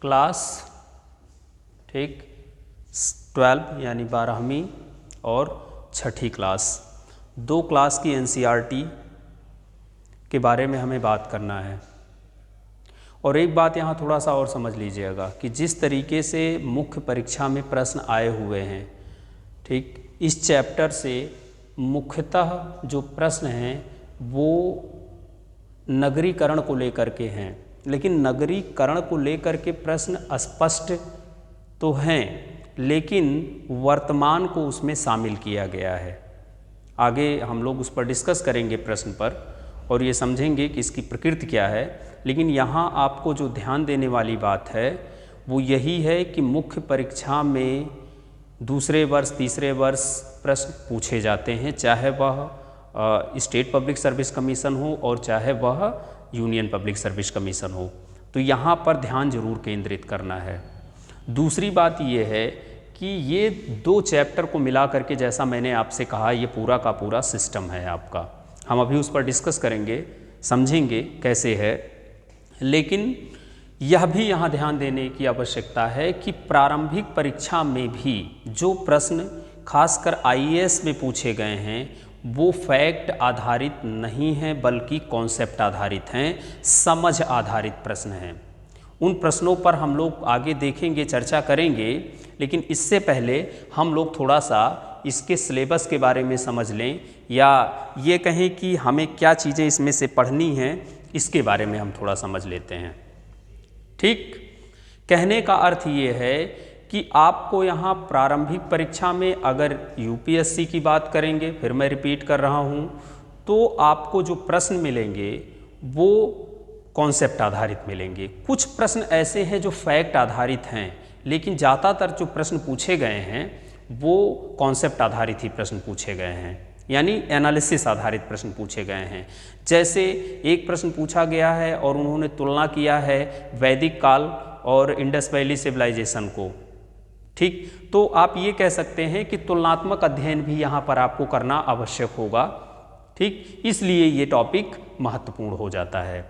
Class, ठीक, 12 यानी 12वीं और 6ठी क्लास, 2 क्लास की एनसीईआरटी के बारे में हमें बात करना है। और एक बात यहाँ थोड़ा सा और समझ लीजिएगा कि जिस तरीके से मुख्य परीक्षा में प्रश्न आए हुए हैं, ठीक, इस चैप्टर से मुख्यतः जो प्रश्न हैं वो नगरीकरण को लेकर के हैं, लेकिन नगरीकरण को लेकर के प्रश्न अस्पष्ट तो हैं, लेकिन वर्तमान को उसमें शामिल किया गया है। आगे हम लोग उस पर डिस्कस करेंगे प्रश्न पर और ये समझेंगे कि इसकी प्रकृति क्या है। लेकिन यहाँ आपको जो ध्यान देने वाली बात है वो यही है कि मुख्य परीक्षा में दूसरे वर्ष तीसरे वर्ष प्रश्न पूछे जाते हैं, चाहे वह स्टेट पब्लिक सर्विस कमीशन हो और चाहे वह यूनियन पब्लिक सर्विस कमीशन हो। तो यहाँ पर ध्यान जरूर केंद्रित करना है। दूसरी बात ये है कि ये 2 चैप्टर को मिला करके, जैसा मैंने आपसे कहा, ये पूरा का पूरा सिस्टम है आपका। हम अभी उस पर डिस्कस करेंगे, समझेंगे कैसे है। लेकिन यह भी यहाँ ध्यान देने की आवश्यकता है कि प्रारंभिक परीक्षा में भी जो प्रश्न खासकर आईएएस में पूछे गए हैं वो फैक्ट आधारित नहीं हैं, बल्कि कॉन्सेप्ट आधारित हैं, समझ आधारित प्रश्न हैं। उन प्रश्नों पर हम लोग आगे देखेंगे, चर्चा करेंगे। लेकिन इससे पहले हम लोग थोड़ा सा इसके सिलेबस के बारे में समझ लें, या ये कहें कि हमें क्या चीज़ें इसमें से पढ़नी हैं, इसके बारे में हम थोड़ा समझ लेते हैं। ठीक, कहने का अर्थ ये है कि आपको यहाँ प्रारंभिक परीक्षा में अगर यूपीएससी की बात करेंगे, फिर मैं रिपीट कर रहा हूँ, तो आपको जो प्रश्न मिलेंगे वो कॉन्सेप्ट आधारित मिलेंगे। कुछ प्रश्न ऐसे हैं जो फैक्ट आधारित हैं, लेकिन ज़्यादातर जो प्रश्न पूछे गए हैं वो कॉन्सेप्ट आधारित ही प्रश्न पूछे गए हैं, यानी एनालिसिस आधारित प्रश्न पूछे गए हैं। जैसे एक प्रश्न पूछा गया है और उन्होंने तुलना किया है वैदिक काल और इंडस वैली सिविलाइजेशन को, ठीक, तो आप ये कह सकते हैं कि तुलनात्मक अध्ययन भी यहाँ पर आपको करना आवश्यक होगा। ठीक, इसलिए ये टॉपिक महत्वपूर्ण हो जाता है।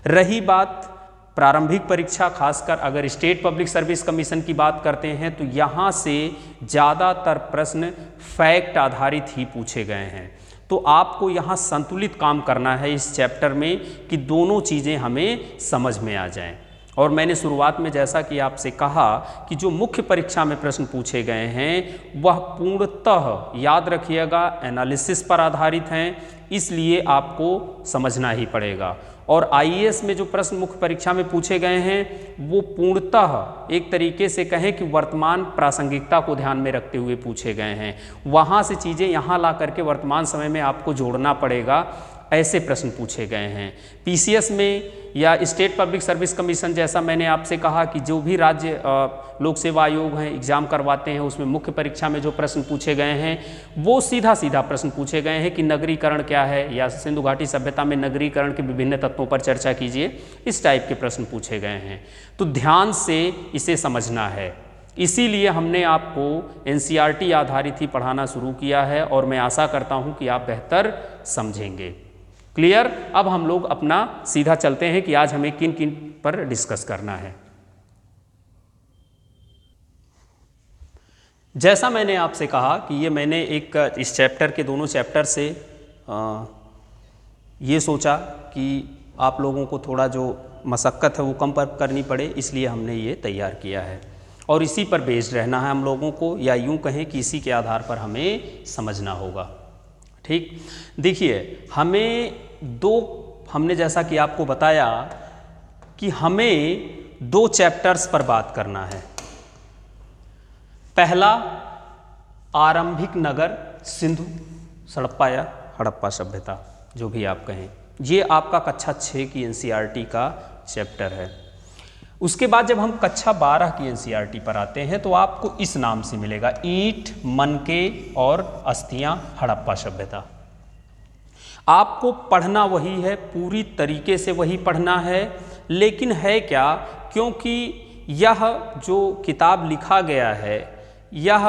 रही बात प्रारंभिक परीक्षा, खासकर अगर स्टेट पब्लिक सर्विस कमीशन की बात करते हैं तो यहाँ से ज़्यादातर प्रश्न फैक्ट आधारित ही पूछे गए हैं। तो आपको यहाँ संतुलित काम करना है इस चैप्टर में कि दोनों चीज़ें हमें समझ में आ जाएं। और मैंने शुरुआत में जैसा कि आपसे कहा कि जो मुख्य परीक्षा में प्रश्न पूछे गए हैं वह पूर्णतः, याद रखिएगा, एनालिसिस पर आधारित हैं, इसलिए आपको समझना ही पड़ेगा। और आईएएस में जो प्रश्न मुख्य परीक्षा में पूछे गए हैं वो पूर्णतः एक तरीके से कहें कि वर्तमान प्रासंगिकता को ध्यान में रखते हुए पूछे गए हैं। वहाँ से चीज़ें यहाँ ला करके वर्तमान समय में आपको जोड़ना पड़ेगा, ऐसे प्रश्न पूछे गए हैं। पीसीएस में या स्टेट पब्लिक सर्विस कमीशन, जैसा मैंने आपसे कहा कि जो भी राज्य लोक सेवा आयोग हैं एग्जाम करवाते हैं, उसमें मुख्य परीक्षा में जो प्रश्न पूछे गए हैं वो सीधा सीधा प्रश्न पूछे गए हैं कि नगरीकरण क्या है, या सिंधु घाटी सभ्यता में नगरीकरण के विभिन्न तत्वों पर चर्चा कीजिए, इस टाइप के प्रश्न पूछे गए हैं। तो ध्यान से इसे समझना है, इसीलिए हमने आपको एनसीईआरटी आधारित ही पढ़ाना शुरू किया है और मैं आशा करता हूँ कि आप बेहतर समझेंगे। क्लियर? अब हम लोग अपना सीधा चलते हैं कि आज हमें किन किन पर डिस्कस करना है। जैसा मैंने आपसे कहा कि ये मैंने एक इस चैप्टर के दोनों चैप्टर से ये सोचा कि आप लोगों को थोड़ा जो मशक्क़त है वो कम करनी पड़े, इसलिए हमने ये तैयार किया है और इसी पर बेस्ड रहना है हम लोगों को, या यूँ कहें कि इसी के आधार पर हमें समझना होगा। ठीक, देखिए हमने जैसा कि आपको बताया कि हमें 2 चैप्टर्स पर बात करना है। पहला, आरंभिक नगर सिंधु सड़प्पा या हड़प्पा सभ्यता, जो भी आप कहें, ये आपका कक्षा 6 की एनसीईआरटी का चैप्टर है। उसके बाद जब हम कक्षा 12 की एनसीईआरटी पर आते हैं तो आपको इस नाम से मिलेगा, ईंट, मनके और अस्थियां, हड़प्पा सभ्यता। आपको पढ़ना वही है, पूरी तरीके से वही पढ़ना है, लेकिन है क्या, क्योंकि यह जो किताब लिखा गया है यह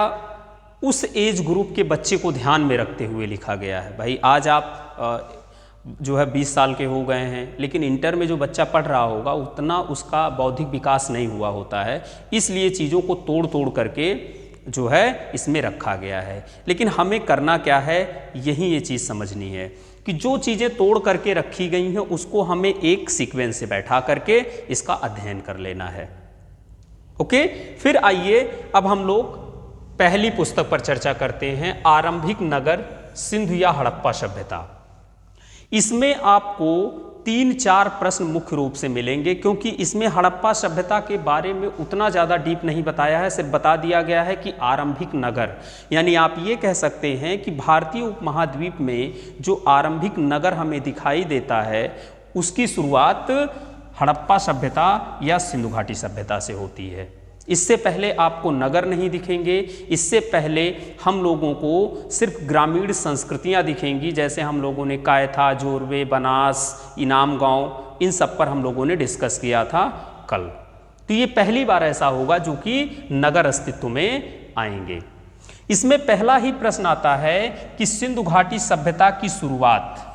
उस एज ग्रुप के बच्चे को ध्यान में रखते हुए लिखा गया है। भाई आज आप जो है 20 साल के हो गए हैं, लेकिन इंटर में जो बच्चा पढ़ रहा होगा उतना उसका बौद्धिक विकास नहीं हुआ होता है, इसलिए चीज़ों को तोड़ तोड़ करके जो है इसमें रखा गया है। लेकिन हमें करना क्या है, यही ये चीज़ समझनी है कि जो चीज़ें तोड़ करके रखी गई हैं उसको हमें एक सीक्वेंस से बैठा करके इसका अध्ययन कर लेना है। ओके, फिर आइए अब हम लोग पहली पुस्तक पर चर्चा करते हैं, आरंभिक नगर सिंधु या हड़प्पा सभ्यता। इसमें आपको 3-4 प्रश्न मुख्य रूप से मिलेंगे, क्योंकि इसमें हड़प्पा सभ्यता के बारे में उतना ज़्यादा डीप नहीं बताया है, सिर्फ बता दिया गया है कि आरंभिक नगर, यानी आप ये कह सकते हैं कि भारतीय उपमहाद्वीप में जो आरंभिक नगर हमें दिखाई देता है उसकी शुरुआत हड़प्पा सभ्यता या सिंधु घाटी सभ्यता से होती है। इससे पहले आपको नगर नहीं दिखेंगे, इससे पहले हम लोगों को सिर्फ ग्रामीण संस्कृतियां दिखेंगी, जैसे हम लोगों ने कायथा, जोरवे, बनास, इनाम गांव, इन सब पर हम लोगों ने डिस्कस किया था कल। तो ये पहली बार ऐसा होगा जो कि नगर अस्तित्व में आएंगे। इसमें पहला ही प्रश्न आता है कि सिंधु घाटी सभ्यता की शुरुआत,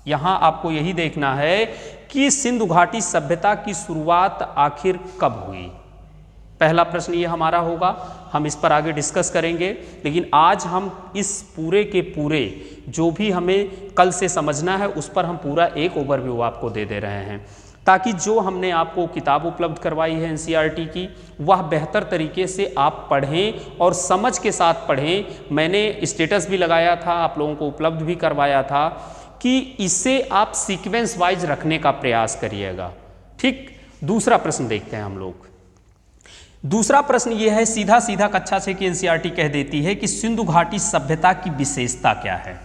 यहाँ आपको यही देखना है कि सिंधु घाटी सभ्यता की शुरुआत आखिर कब हुई। पहला प्रश्न ये हमारा होगा, हम इस पर आगे डिस्कस करेंगे, लेकिन आज हम इस पूरे के पूरे जो भी हमें कल से समझना है उस पर हम पूरा एक ओवरव्यू आपको दे रहे हैं, ताकि जो हमने आपको किताब उपलब्ध करवाई है एनसीईआरटी की वह बेहतर तरीके से आप पढ़ें और समझ के साथ पढ़ें। मैंने स्टेटस भी लगाया था, आप लोगों को उपलब्ध भी करवाया था कि इसे आप सीक्वेंस वाइज रखने का प्रयास करिएगा। ठीक, दूसरा प्रश्न देखते हैं हम लोग। दूसरा प्रश्न यह है, सीधा सीधा कक्षा 6 की एनसीईआरटी कह देती है कि सिंधु घाटी सभ्यता की विशेषता क्या है।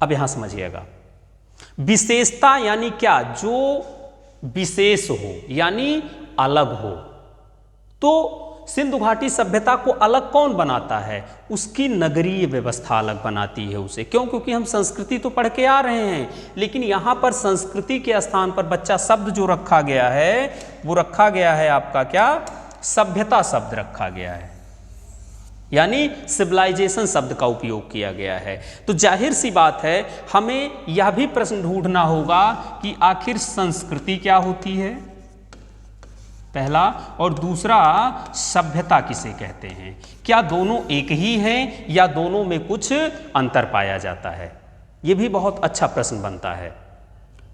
अब यहां समझिएगा, विशेषता यानी क्या, जो विशेष हो यानी अलग हो। तो सिंधु घाटी सभ्यता को अलग कौन बनाता है, उसकी नगरीय व्यवस्था अलग बनाती है उसे। क्यों? क्योंकि हम संस्कृति तो पढ़ के आ रहे हैं, लेकिन यहाँ पर संस्कृति के स्थान पर बच्चा शब्द जो रखा गया है वो रखा गया है आपका क्या, सभ्यता शब्द रखा गया है, यानी सिविलाइजेशन शब्द का उपयोग किया गया है। तो जाहिर सी बात है हमें यह भी प्रश्न ढूंढना होगा कि आखिर संस्कृति क्या होती है, पहला, और दूसरा सभ्यता किसे कहते हैं। क्या दोनों एक ही हैं या दोनों में कुछ अंतर पाया जाता है, यह भी बहुत अच्छा प्रश्न बनता है।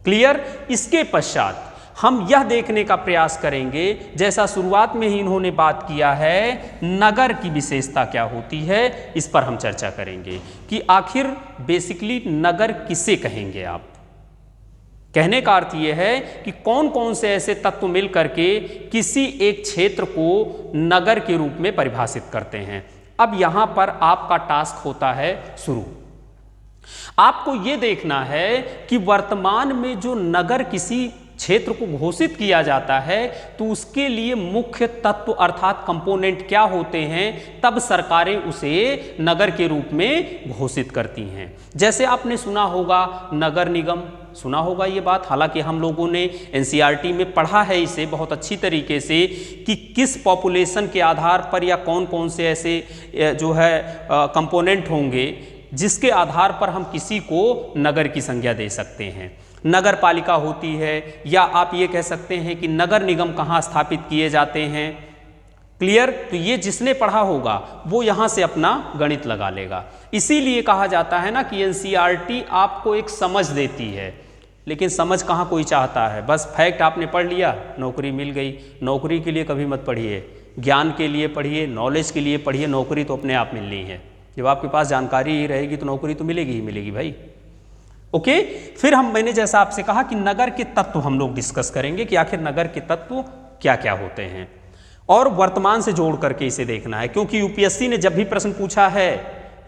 क्लियर? इसके पश्चात हम यह देखने का प्रयास करेंगे, जैसा शुरुआत में ही इन्होंने बात किया है, नगर की विशेषता क्या होती है, इस पर हम चर्चा करेंगे कि आखिर बेसिकली नगर किसे कहेंगे आप। कहने का अर्थ यह है कि कौन कौन से ऐसे तत्व मिल करके किसी एक क्षेत्र को नगर के रूप में परिभाषित करते हैं। अब यहां पर आपका टास्क होता है शुरू। आपको यह देखना है कि वर्तमान में जो नगर किसी क्षेत्र को घोषित किया जाता है तो उसके लिए मुख्य तत्व अर्थात कंपोनेंट क्या होते हैं, तब सरकारें उसे नगर के रूप में घोषित करती हैं। जैसे आपने सुना होगा नगर निगम, सुना होगा ये बात, हालांकि हम लोगों ने एनसीईआरटी में पढ़ा है इसे बहुत अच्छी तरीके से कि किस पॉपुलेशन के आधार पर या कौन कौन से ऐसे जो है कंपोनेंट होंगे जिसके आधार पर हम किसी को नगर की संज्ञा दे सकते हैं। नगर पालिका होती है, या आप ये कह सकते हैं कि नगर निगम कहाँ स्थापित किए जाते हैं। क्लियर? तो ये जिसने पढ़ा होगा वो यहाँ से अपना गणित लगा लेगा। इसीलिए कहा जाता है ना कि एनसीईआरटी आपको एक समझ देती है, लेकिन समझ कहाँ कोई चाहता है, बस फैक्ट आपने पढ़ लिया, नौकरी मिल गई। नौकरी के लिए कभी मत पढ़िए, ज्ञान के लिए पढ़िए, नॉलेज के लिए पढ़िए। नौकरी तो अपने आप मिलनी है, जब आपके पास जानकारी ही रहेगी तो नौकरी तो मिलेगी ही मिलेगी भाई। ओके, फिर मैंने जैसा आपसे कहा कि नगर के तत्व हम लोग डिस्कस करेंगे कि आखिर नगर के तत्व क्या क्या होते हैं, और वर्तमान से जोड़ करके इसे देखना है, क्योंकि यूपीएससी ने जब भी प्रश्न पूछा है,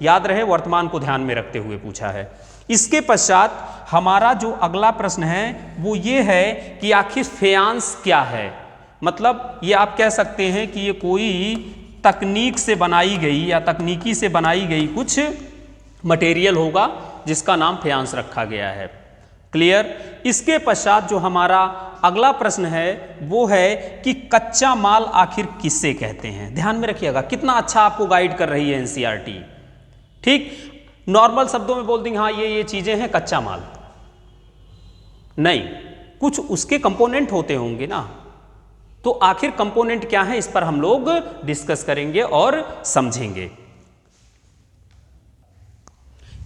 याद रहे, वर्तमान को ध्यान में रखते हुए पूछा है। इसके पश्चात हमारा जो अगला प्रश्न है वो ये है कि आखिर फेयांस क्या है। मतलब ये आप कह सकते हैं कि ये कोई तकनीक से बनाई गई या तकनीकी से बनाई गई कुछ मटेरियल होगा जिसका नाम फेयांस रखा गया है। क्लियर? इसके पश्चात जो हमारा अगला प्रश्न है वो है कि कच्चा माल आखिर किससे कहते हैं। ध्यान में रखिएगा, कितना अच्छा आपको गाइड कर रही है एनसीईआरटी। ठीक, नॉर्मल शब्दों में बोल देंगे हाँ ये चीजें हैं कच्चा माल, नहीं, कुछ उसके कंपोनेंट होते होंगे ना। तो आखिर कंपोनेंट क्या है, इस पर हम लोग डिस्कस करेंगे और समझेंगे।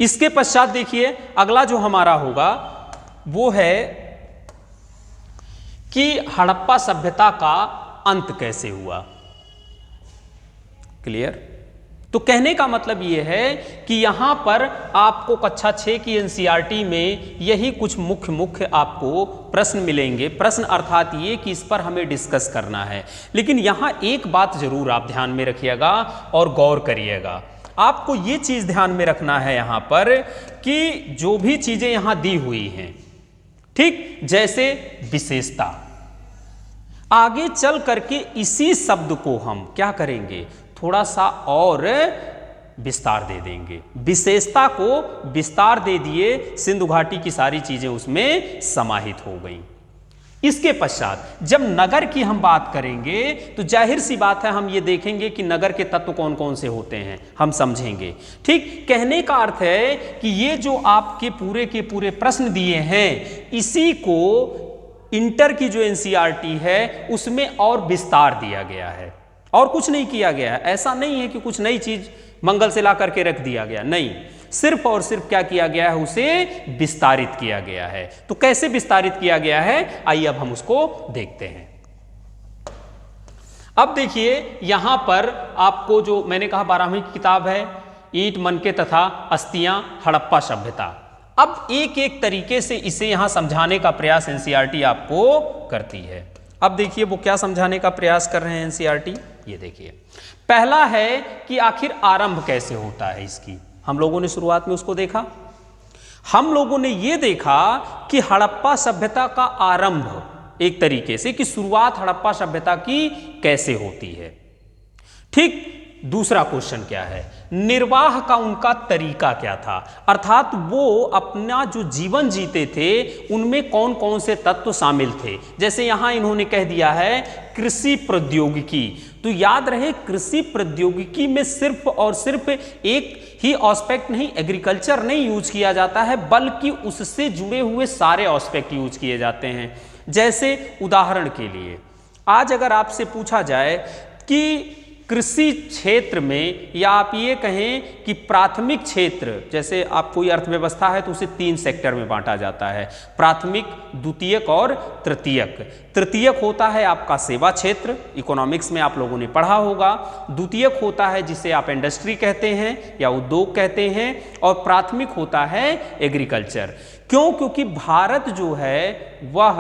इसके पश्चात देखिए अगला जो हमारा होगा वो है कि हड़प्पा सभ्यता का अंत कैसे हुआ। क्लियर? तो कहने का मतलब यह है कि यहां पर आपको कक्षा 6 की एनसीईआरटी में यही कुछ मुख्य आपको प्रश्न मिलेंगे। प्रश्न अर्थात ये कि इस पर हमें डिस्कस करना है। लेकिन यहां एक बात जरूर आप ध्यान में रखिएगा और गौर करिएगा। आपको ये चीज ध्यान में रखना है यहां पर कि जो भी चीजें यहां दी हुई हैं, ठीक, जैसे विशेषता, आगे चल करके इसी शब्द को हम क्या करेंगे, थोड़ा सा और विस्तार दे देंगे। विशेषता को विस्तार दे दिए, सिंधु घाटी की सारी चीजें उसमें समाहित हो गई। इसके पश्चात जब नगर की हम बात करेंगे तो जाहिर सी बात है हम ये देखेंगे कि नगर के तत्व कौन कौन से होते हैं, हम समझेंगे। ठीक, कहने का अर्थ है कि ये जो आपके पूरे के पूरे प्रश्न दिए हैं, इसी को इंटर की जो एनसीईआरटी है उसमें और विस्तार दिया गया है और कुछ नहीं किया गया है। ऐसा नहीं है कि कुछ नई चीज मंगल से ला करके रख दिया गया, नहीं, सिर्फ और सिर्फ क्या किया गया है, उसे विस्तारित किया गया है। तो कैसे विस्तारित किया गया है, आइए अब हम उसको देखते हैं। अब देखिए यहां पर आपको जो मैंने कहा 12वीं की किताब है, ईंट मनके तथा अस्थियां हड़प्पा सभ्यता। अब एक एक तरीके से इसे यहां समझाने का प्रयास एनसीईआरटी आपको करती है। अब देखिए वो क्या समझाने का प्रयास कर रहे हैं एनसीईआरटी, ये देखिए। पहला है कि आखिर आरंभ कैसे होता है इसकी, हम लोगों ने शुरुआत में उसको देखा। हम लोगों ने यह देखा कि हड़प्पा सभ्यता का आरंभ एक तरीके से, कि शुरुआत हड़प्पा सभ्यता की कैसे होती है। ठीक, दूसरा क्वेश्चन क्या है, निर्वाह का उनका तरीका क्या था, अर्थात वो अपना जो जीवन जीते थे उनमें कौन कौन से तत्व शामिल थे। जैसे यहां इन्होंने कह दिया है कृषि प्रौद्योगिकी, तो याद रहे कृषि प्रौद्योगिकी में सिर्फ और सिर्फ एक ही एस्पेक्ट नहीं, एग्रीकल्चर नहीं यूज किया जाता है, बल्कि उससे जुड़े हुए सारे एस्पेक्ट यूज किए जाते हैं। जैसे उदाहरण के लिए आज अगर आपसे पूछा जाए कि कृषि क्षेत्र में, या आप ये कहें कि प्राथमिक क्षेत्र, जैसे आप कोई अर्थव्यवस्था है तो उसे 3 सेक्टर में बांटा जाता है, प्राथमिक, द्वितीयक और तृतीयक। तृतीयक होता है आपका सेवा क्षेत्र, इकोनॉमिक्स में आप लोगों ने पढ़ा होगा। द्वितीयक होता है जिसे आप इंडस्ट्री कहते हैं या उद्योग कहते हैं, और प्राथमिक होता है एग्रीकल्चर। क्यों? क्योंकि भारत जो है वह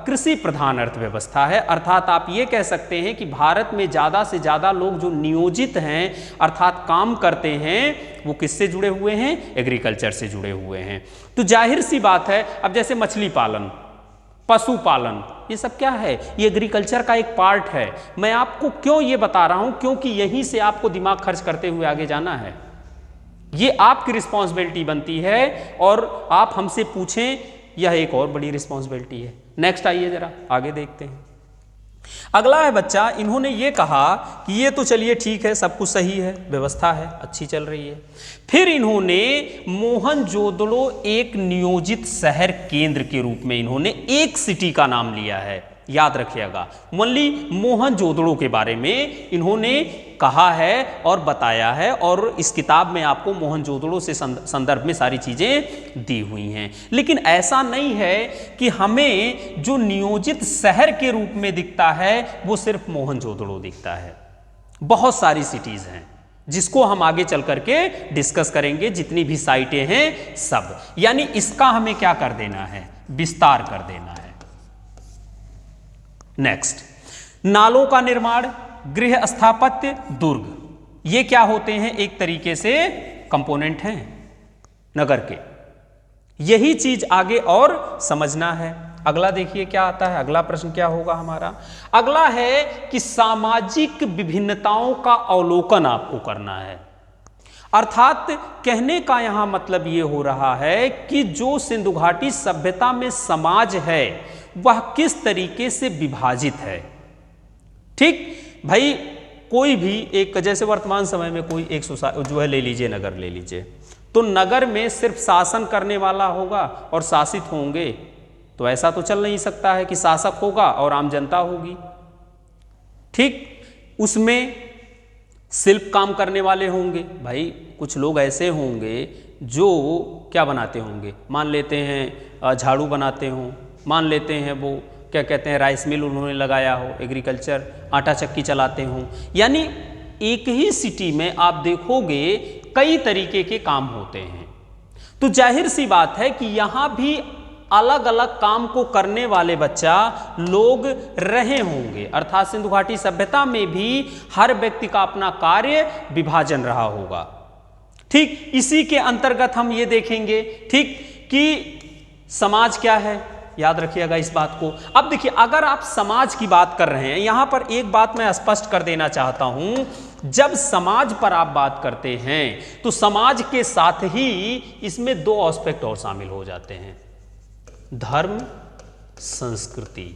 कृषि प्रधान अर्थव्यवस्था है, अर्थात आप ये कह सकते हैं कि भारत में ज़्यादा से ज़्यादा लोग जो नियोजित हैं अर्थात काम करते हैं वो किससे जुड़े हुए हैं, एग्रीकल्चर से जुड़े हुए हैं। तो जाहिर सी बात है, अब जैसे मछली पालन, पशुपालन, ये सब क्या है, ये एग्रीकल्चर का एक पार्ट है। मैं आपको क्यों ये बता रहा हूं, क्योंकि यहीं से आपको दिमाग खर्च करते हुए आगे जाना है। ये आपकी रिस्पॉन्सिबिलिटी बनती है और आप हमसे पूछें, यह एक और बड़ी रिस्पॉन्सिबिलिटी है। नेक्स्ट आइए जरा आगे देखते हैं। अगला है बच्चा, इन्होंने ये कहा कि ये तो चलिए ठीक है, सब कुछ सही है, व्यवस्था है, अच्छी चल रही है। फिर इन्होंने मोहनजोदड़ो एक नियोजित शहर केंद्र के रूप में इन्होंने एक सिटी का नाम लिया है, याद रखिएगा। ओनली मोहनजोदड़ो के बारे में इन्होंने कहा है और बताया है, और इस किताब में आपको मोहनजोदड़ो से संदर्भ में सारी चीजें दी हुई हैं। लेकिन ऐसा नहीं है कि हमें जो नियोजित शहर के रूप में दिखता है वो सिर्फ मोहनजोदड़ो दिखता है। बहुत सारी सिटीज हैं जिसको हम आगे चल करके डिस्कस करेंगे, जितनी भी साइटें हैं सब, यानी इसका हमें क्या कर देना है, विस्तार कर देना है। नेक्स्ट, नालों का निर्माण, गृह स्थापत्य, दुर्ग, ये क्या होते हैं, एक तरीके से कंपोनेंट हैं नगर के। यही चीज आगे और समझना है। अगला देखिए क्या आता है, अगला प्रश्न क्या होगा हमारा। अगला है कि सामाजिक विभिन्नताओं का अवलोकन आपको करना है, अर्थात कहने का यहां मतलब यह हो रहा है कि जो सिंधु घाटी सभ्यता में समाज है वह किस तरीके से विभाजित है। ठीक भाई, कोई भी एक, जैसे वर्तमान समय में कोई एक जो है ले लीजिए, नगर ले लीजिए, तो नगर में सिर्फ शासन करने वाला होगा और शासित होंगे, तो ऐसा तो चल नहीं सकता है कि शासक होगा और आम जनता होगी। ठीक, उसमें शिल्प काम करने वाले होंगे, भाई कुछ लोग ऐसे होंगे जो क्या बनाते होंगे, मान लेते हैं झाड़ू बनाते हों, मान लेते हैं वो क्या कहते हैं राइस मिल उन्होंने लगाया हो, एग्रीकल्चर, आटा चक्की चलाते हों। यानी एक ही सिटी में आप देखोगे कई तरीके के काम होते हैं। तो जाहिर सी बात है कि यहाँ भी अलग अलग काम को करने वाले बच्चा लोग रहे होंगे, अर्थात सिंधु घाटी सभ्यता में भी हर व्यक्ति का अपना कार्य विभाजन रहा होगा। ठीक, इसी के अंतर्गत हम ये देखेंगे, ठीक, कि समाज क्या है, याद रखिएगा इस बात को। अब देखिए, अगर आप समाज की बात कर रहे हैं, यहां पर एक बात मैं स्पष्ट कर देना चाहता हूं, जब समाज पर आप बात करते हैं तो समाज के साथ ही इसमें दो एस्पेक्ट और शामिल हो जाते हैं, धर्म, संस्कृति,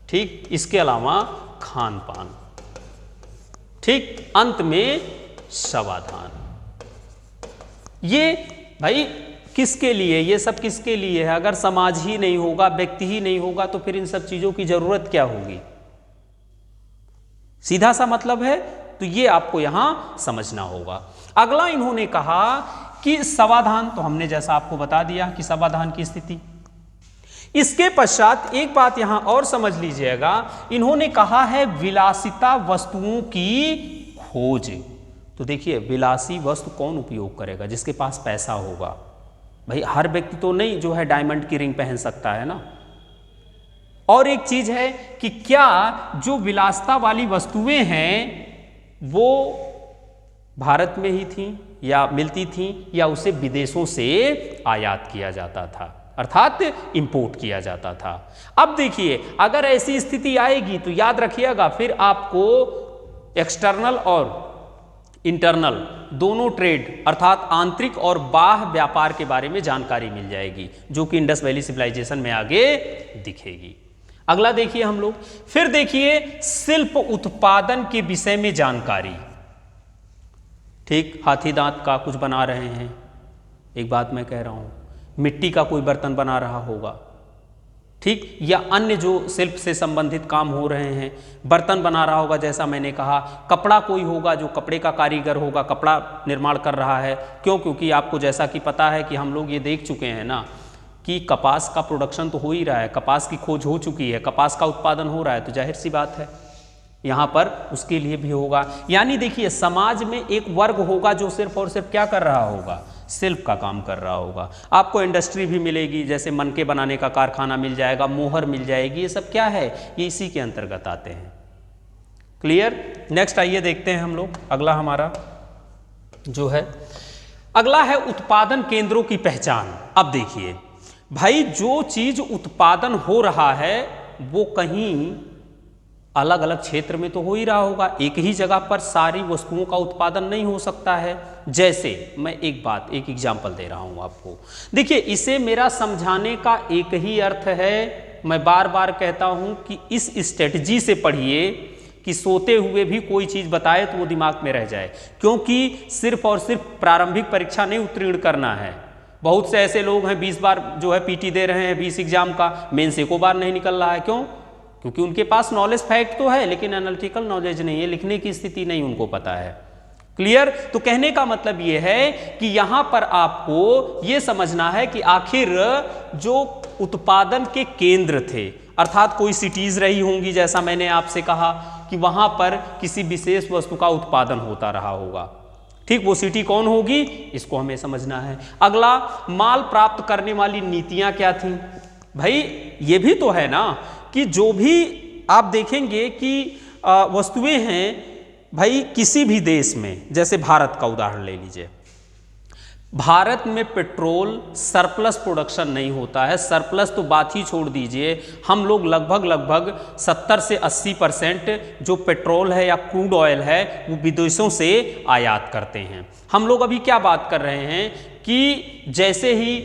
ठीक, इसके अलावा खान पान, ठीक, अंत में समाधान। ये भाई किसके लिए, ये सब किसके लिए है? अगर समाज ही नहीं होगा, व्यक्ति ही नहीं होगा, तो फिर इन सब चीजों की जरूरत क्या होगी? सीधा सा मतलब है। तो ये आपको यहां समझना होगा। अगला इन्होंने कहा कि समाधान, तो हमने जैसा आपको बता दिया कि समाधान की स्थिति। इसके पश्चात एक बात यहां और समझ लीजिएगा, इन्होंने कहा है विलासिता वस्तुओं की खोज। तो देखिए, विलासी वस्तु कौन उपयोग करेगा? जिसके पास पैसा होगा। भाई हर व्यक्ति तो नहीं जो है डायमंड की रिंग पहन सकता है ना। और एक चीज है कि क्या जो विलासिता वाली वस्तुएं हैं वो भारत में ही थी या मिलती थी, या उसे विदेशों से आयात किया जाता था, अर्थात इंपोर्ट किया जाता था। अब देखिए, अगर ऐसी स्थिति आएगी तो याद रखिएगा, फिर आपको एक्सटर्नल और इंटरनल दोनों ट्रेड, अर्थात आंतरिक और बाह्य व्यापार के बारे में जानकारी मिल जाएगी, जो कि इंडस वैली सिविलाइजेशन में आगे दिखेगी। अगला देखिए हम लोग, फिर देखिए शिल्प उत्पादन के विषय में जानकारी। ठीक, हाथी दांत का कुछ बना रहे हैं, एक बात मैं कह रहा हूं, मिट्टी का कोई बर्तन बना रहा होगा, ठीक, या अन्य जो शिल्प से संबंधित काम हो रहे हैं, बर्तन बना रहा होगा, जैसा मैंने कहा, कपड़ा कोई होगा जो कपड़े का कारीगर होगा, कपड़ा निर्माण कर रहा है। क्यों? क्योंकि आपको जैसा कि पता है कि हम लोग ये देख चुके हैं ना कि कपास का प्रोडक्शन तो हो ही रहा है, कपास की खोज हो चुकी है, कपास का उत्पादन हो रहा है, तो जाहिर सी बात है यहाँ पर उसके लिए भी होगा। यानी देखिए, समाज में एक वर्ग होगा जो सिर्फ और सिर्फ क्या कर रहा होगा, शिल्प का काम कर रहा होगा। आपको इंडस्ट्री भी मिलेगी, जैसे मनके बनाने का कारखाना मिल जाएगा, मोहर मिल जाएगी, ये सब क्या है, ये इसी के अंतर्गत आते हैं। क्लियर? नेक्स्ट आइए देखते हैं हम लोग, अगला हमारा जो है, अगला है उत्पादन केंद्रों की पहचान। अब देखिए भाई, जो चीज उत्पादन हो रहा है वो कहीं अलग अलग क्षेत्र में तो हो ही रहा होगा, एक ही जगह पर सारी वस्तुओं का उत्पादन नहीं हो सकता है। जैसे मैं एक एग्जांपल दे रहा हूं आपको, देखिए, इसे मेरा समझाने का एक ही अर्थ है, मैं बार बार कहता हूं कि इस स्ट्रेटजी से पढ़िए कि सोते हुए भी कोई चीज बताए तो वो दिमाग में रह जाए, क्योंकि सिर्फ और सिर्फ प्रारंभिक परीक्षा नहीं उत्तीर्ण करना है। बहुत से ऐसे लोग हैं 20 बार जो है पीटी दे रहे हैं 20 एग्जाम का, मेंस एको बार नहीं निकल रहा है। क्यों? क्योंकि उनके पास नॉलेज फैक्ट तो है, लेकिन एनालिटिकल नॉलेज नहीं है, लिखने की स्थिति नहीं उनको पता है। क्लियर? तो कहने का मतलब यह है कि यहां पर आपको यह समझना है कि आखिर जो उत्पादन के केंद्र थे, अर्थात कोई सिटीज रही होंगी, जैसा मैंने आपसे कहा कि वहां पर किसी विशेष वस्तु का उत्पादन होता रहा होगा। ठीक, वो सिटी कौन होगी, इसको हमें समझना है। अगला, माल प्राप्त करने वाली नीतियां क्या थी? भाई ये भी तो है ना कि जो भी आप देखेंगे कि वस्तुएं हैं भाई किसी भी देश में, जैसे भारत का उदाहरण ले लीजिए, भारत में पेट्रोल सरप्लस प्रोडक्शन नहीं होता है। सरप्लस तो बात ही छोड़ दीजिए, हम लोग लगभग 70 से 80% जो पेट्रोल है या क्रूड ऑयल है वो विदेशों से आयात करते हैं। हम लोग अभी क्या बात कर रहे हैं कि जैसे ही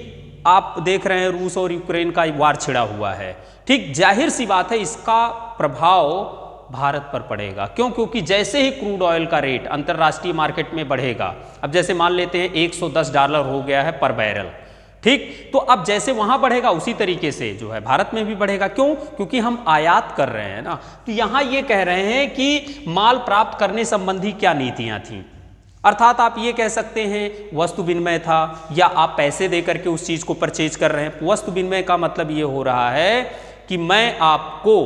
आप देख रहे हैं रूस और यूक्रेन का वार छिड़ा हुआ है, ठीक, जाहिर सी बात है इसका प्रभाव भारत पर पड़ेगा। क्यों? क्योंकि जैसे ही क्रूड ऑयल का रेट अंतर्राष्ट्रीय मार्केट में बढ़ेगा, अब जैसे मान लेते हैं $110 हो गया है पर बैरल, ठीक। तो अब जैसे वहां बढ़ेगा उसी तरीके से जो है भारत में भी बढ़ेगा। क्यों? क्योंकि हम आयात कर रहे हैं ना। तो यहां ये कह रहे हैं कि माल प्राप्त करने संबंधी क्या नीतियां थी, अर्थात आप ये कह सकते हैं वस्तु विनिमय था, या आप पैसे दे करके उस चीज को परचेज कर रहे हैं। वस्तु विनिमय का मतलब ये हो रहा है कि मैं आपको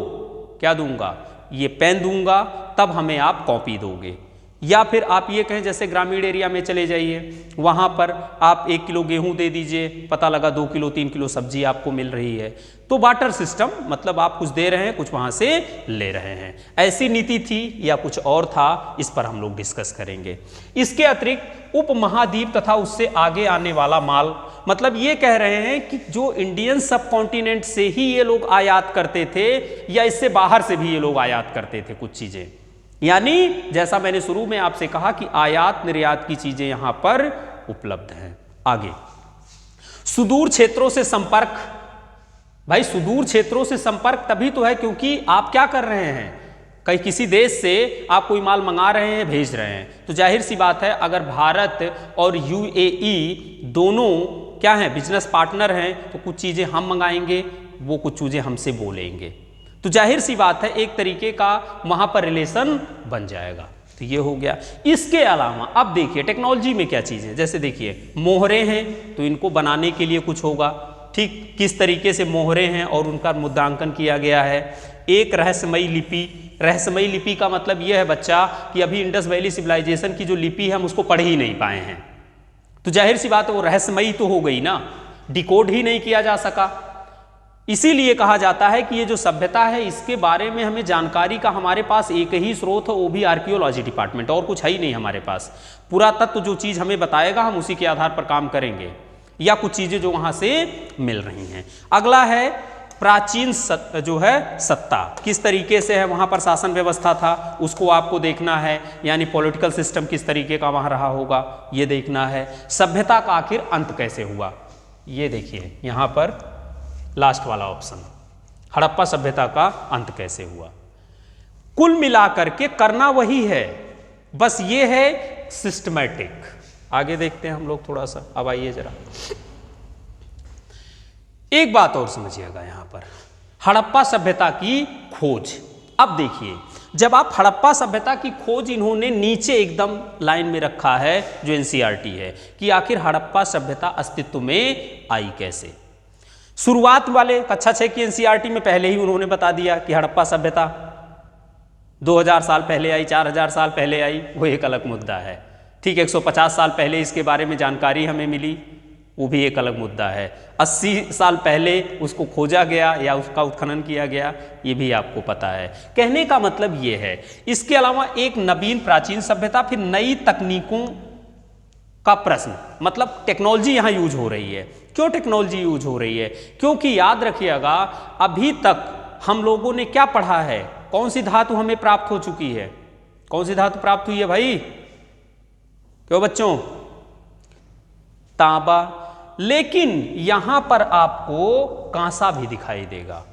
क्या दूंगा, ये पेन दूंगा, तब हमें आप कॉपी दोगे। या फिर आप ये कहें जैसे ग्रामीण एरिया में चले जाइए, वहाँ पर आप 1 किलो गेहूं दे दीजिए, पता लगा 2 किलो 3 किलो सब्जी आपको मिल रही है। तो बार्टर सिस्टम, मतलब आप कुछ दे रहे हैं, कुछ वहाँ से ले रहे हैं। ऐसी नीति थी या कुछ और था, इस पर हम लोग डिस्कस करेंगे। इसके अतिरिक्त उपमहाद्वीप तथा उससे आगे आने वाला माल, मतलब ये कह रहे हैं कि जो इंडियन सब कॉन्टिनेंट से ही ये लोग आयात करते थे या इससे बाहर से भी ये लोग आयात करते थे कुछ चीजें। यानी जैसा मैंने शुरू में आपसे कहा कि आयात निर्यात की चीजें यहां पर उपलब्ध हैं। आगे सुदूर क्षेत्रों से संपर्क। भाई सुदूर क्षेत्रों से संपर्क तभी तो है क्योंकि आप क्या कर रहे हैं, कहीं किसी देश से आप कोई माल मंगा रहे हैं, भेज रहे हैं, तो जाहिर सी बात है अगर भारत और यूएई दोनों क्या हैं, बिजनेस पार्टनर हैं, तो कुछ चीजें हम मंगाएंगे, वो कुछ चीजें हमसे बोलेंगे, तो जाहिर सी बात है एक तरीके का वहां पर रिलेशन बन जाएगा। तो ये हो गया। इसके अलावा अब देखिए टेक्नोलॉजी में क्या चीज़ है, जैसे देखिए मोहरे हैं तो इनको बनाने के लिए कुछ होगा, ठीक, किस तरीके से मोहरे हैं और उनका मुद्रांकन किया गया है। एक रहस्यमयी लिपि, रहस्यमयी लिपि का मतलब यह है बच्चा कि अभी इंडस वैली सिविलाइजेशन की जो लिपि है हम उसको पढ़ ही नहीं पाए हैं, तो जाहिर सी बात है वो रहस्यमयी तो हो गई ना, डिकोड ही नहीं किया जा सका। इसीलिए कहा जाता है कि ये जो सभ्यता है इसके बारे में हमें जानकारी का हमारे पास एक ही स्रोत है, वो भी आर्कियोलॉजी डिपार्टमेंट, और कुछ है ही नहीं हमारे पास। पुरातत्व जो चीज़ हमें बताएगा हम उसी के आधार पर काम करेंगे, या कुछ चीज़ें जो वहाँ से मिल रही हैं। अगला है प्राचीन जो है सत्ता, किस तरीके से है वहाँ पर शासन व्यवस्था था उसको आपको देखना है, यानी पॉलिटिकल सिस्टम किस तरीके का वहाँ रहा होगा ये देखना है। सभ्यता का आखिर अंत कैसे हुआ, ये देखिए यहाँ पर लास्ट वाला ऑप्शन, हड़प्पा सभ्यता का अंत कैसे हुआ। कुल मिलाकर के करना वही है, बस ये है सिस्टमैटिक। आगे देखते हैं हम लोग थोड़ा सा, अब आइए जरा एक बात और समझिएगा यहां पर, हड़प्पा सभ्यता की खोज। अब देखिए जब आप हड़प्पा सभ्यता की खोज, इन्होंने नीचे एकदम लाइन में रखा है जो एनसीईआरटी है कि आखिर हड़प्पा सभ्यता अस्तित्व में आई कैसे। शुरुआत वाले कक्षा 6 की एनसीईआरटी में पहले ही उन्होंने बता दिया कि हड़प्पा सभ्यता 2000 साल पहले आई, 4000 साल पहले आई, वो एक अलग मुद्दा है, ठीक। 150 साल पहले इसके बारे में जानकारी हमें मिली, वो भी एक अलग मुद्दा है। 80 साल पहले उसको खोजा गया या उसका उत्खनन किया गया, ये भी आपको पता है। कहने का मतलब ये है। इसके अलावा एक नवीन प्राचीन सभ्यता, फिर नई तकनीकों का प्रश्न, मतलब टेक्नोलॉजी यहाँ यूज हो रही है। क्यों टेक्नोलॉजी यूज हो रही है? क्योंकि याद रखिएगा अभी तक हम लोगों ने क्या पढ़ा है, कौन सी धातु हमें प्राप्त हो चुकी है, कौन सी धातु प्राप्त हुई है भाई, क्यों बच्चों, तांबा। लेकिन यहां पर आपको कांसा भी दिखाई देगा,